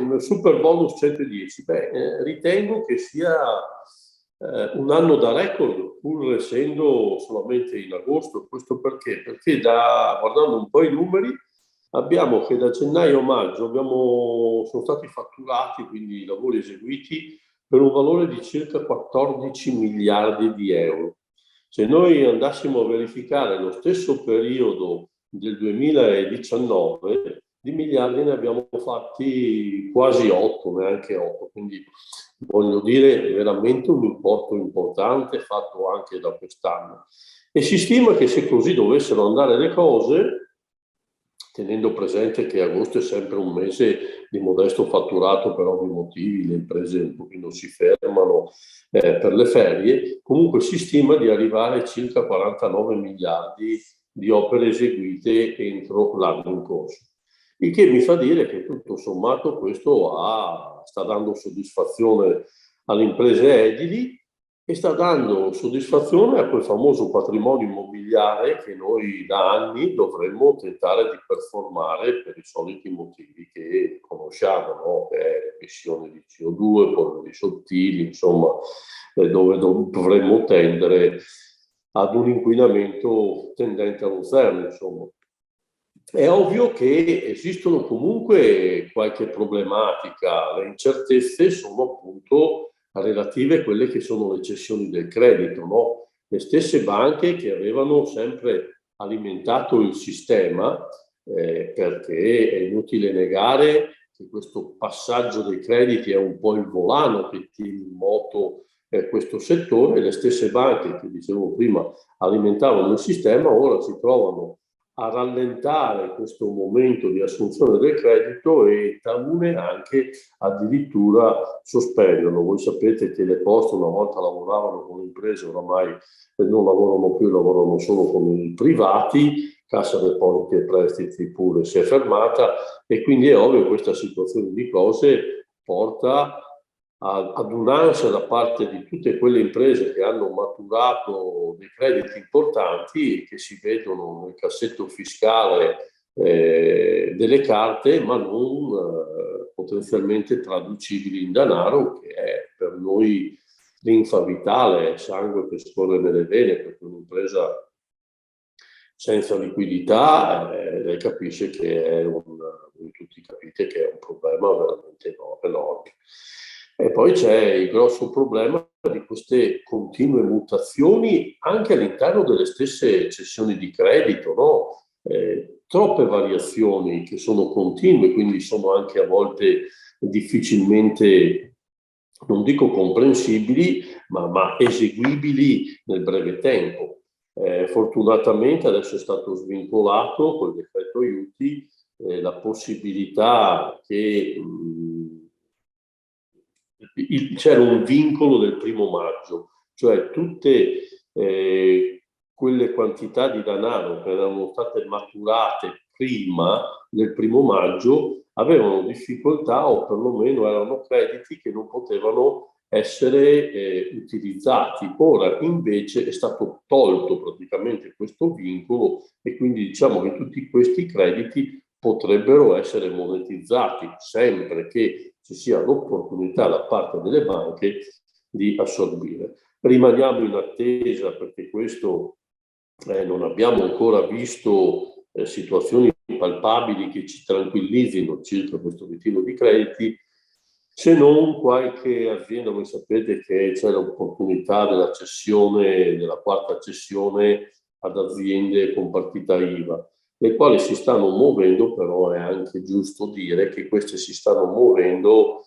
il super bonus 110, ritengo che sia un anno da record, pur essendo solamente in agosto. Questo perché? Perché guardando un po' i numeri, abbiamo che da gennaio a maggio sono stati fatturati, quindi i lavori eseguiti, per un valore di circa 14 miliardi di euro. Se noi andassimo a verificare lo stesso periodo del 2019, di miliardi ne abbiamo fatti quasi 8, neanche 8, quindi voglio dire veramente un importo importante fatto anche da quest'anno. E si stima che se così dovessero andare le cose, tenendo presente che agosto è sempre un mese di modesto fatturato per ovvi motivi, le imprese un pochino si fermano per le ferie, comunque si stima di arrivare a circa 49 miliardi di opere eseguite entro l'anno in corso. Il che mi fa dire che tutto sommato questo sta dando soddisfazione alle imprese edili e sta dando soddisfazione a quel famoso patrimonio immobiliare che noi da anni dovremmo tentare di performare per i soliti motivi che conosciamo, no? Che è emissione di CO2, polveri sottili, insomma, dove dovremmo tendere ad un inquinamento tendente allo zero, insomma. È ovvio che esistono comunque qualche problematica, le incertezze sono appunto relative a quelle che sono le cessioni del credito, no? Le stesse banche che avevano sempre alimentato il sistema, perché è inutile negare che questo passaggio dei crediti è un po' il volano che tiene in moto questo settore, le stesse banche che dicevo prima alimentavano il sistema ora si trovano a rallentare questo momento di assunzione del credito e talune anche addirittura sospendono. Voi sapete che le poste una volta lavoravano con le imprese, oramai non lavorano più, lavorano solo con i privati, Cassa Depositi e Prestiti pure si è fermata e quindi è ovvio che questa situazione di cose porta ad un'ansia da parte di tutte quelle imprese che hanno maturato dei crediti importanti e che si vedono nel cassetto fiscale delle carte ma non potenzialmente traducibili in denaro, che è per noi linfa vitale, è sangue che scorre nelle vene, perché un'impresa senza liquidità lei capisce che è tutti capite che è un problema veramente enorme. E poi c'è il grosso problema di queste continue mutazioni anche all'interno delle stesse cessioni di credito, no? Troppe variazioni che sono continue, quindi sono anche a volte difficilmente, non dico comprensibili, ma eseguibili nel breve tempo. Fortunatamente adesso è stato svincolato col decreto aiuti la possibilità che c'era un vincolo del 1° maggio, cioè tutte quelle quantità di denaro che erano state maturate prima del 1° maggio avevano difficoltà o perlomeno erano crediti che non potevano essere utilizzati. Ora invece è stato tolto praticamente questo vincolo e quindi diciamo che tutti questi crediti potrebbero essere monetizzati sempre che ci sia l'opportunità da parte delle banche di assorbire. Rimaniamo in attesa perché questo non abbiamo ancora visto situazioni palpabili che ci tranquillizzino circa questo ritiro di crediti, se non qualche azienda. Voi sapete che c'è l'opportunità della cessione, della quarta cessione ad aziende con partita IVA, le quali si stanno muovendo, però è anche giusto dire che queste si stanno muovendo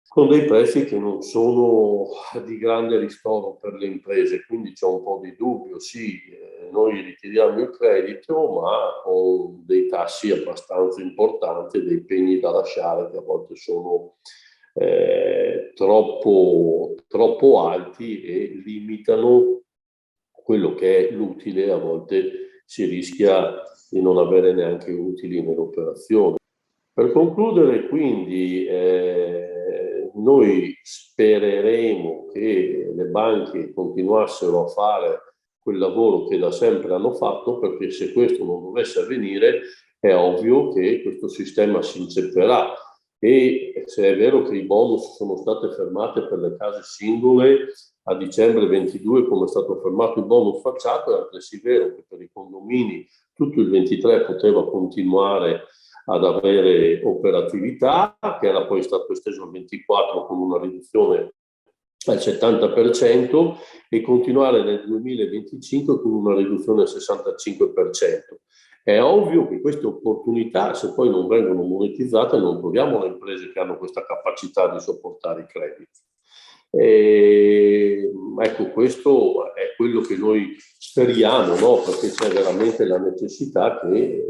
con dei prezzi che non sono di grande ristoro per le imprese, quindi c'è un po' di dubbio. Sì, noi ritiriamo il credito, ma con dei tassi abbastanza importanti, dei pegni da lasciare che a volte sono troppo alti e limitano quello che è l'utile. A volte si rischia di non avere neanche utili nell'operazione. Per concludere, quindi, noi spereremo che le banche continuassero a fare quel lavoro che da sempre hanno fatto, perché se questo non dovesse avvenire è ovvio che questo sistema si incepperà e se è vero che i bonus sono state fermate per le case singole a dicembre 22, come è stato fermato il bonus facciato, è altresì vero che per i condomini tutto il 23 poteva continuare ad avere operatività, che era poi stato esteso al 24 con una riduzione al 70% e continuare nel 2025 con una riduzione al 65%. È ovvio che queste opportunità, se poi non vengono monetizzate, non troviamo le imprese che hanno questa capacità di sopportare i crediti. Ecco, questo è quello che noi speriamo, no? Perché c'è veramente la necessità che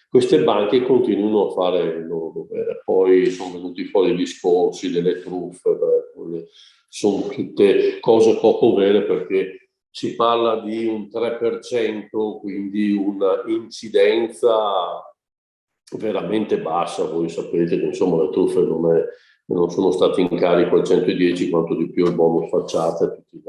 queste banche continuino a fare il loro dovere. Poi sono venuti fuori i discorsi delle truffe, sono tutte cose poco vere perché si parla di un 3%, quindi una incidenza veramente bassa. Voi sapete che insomma le truffe non sono state in carico al 110 quanto di più il bonus facciata e tutti gli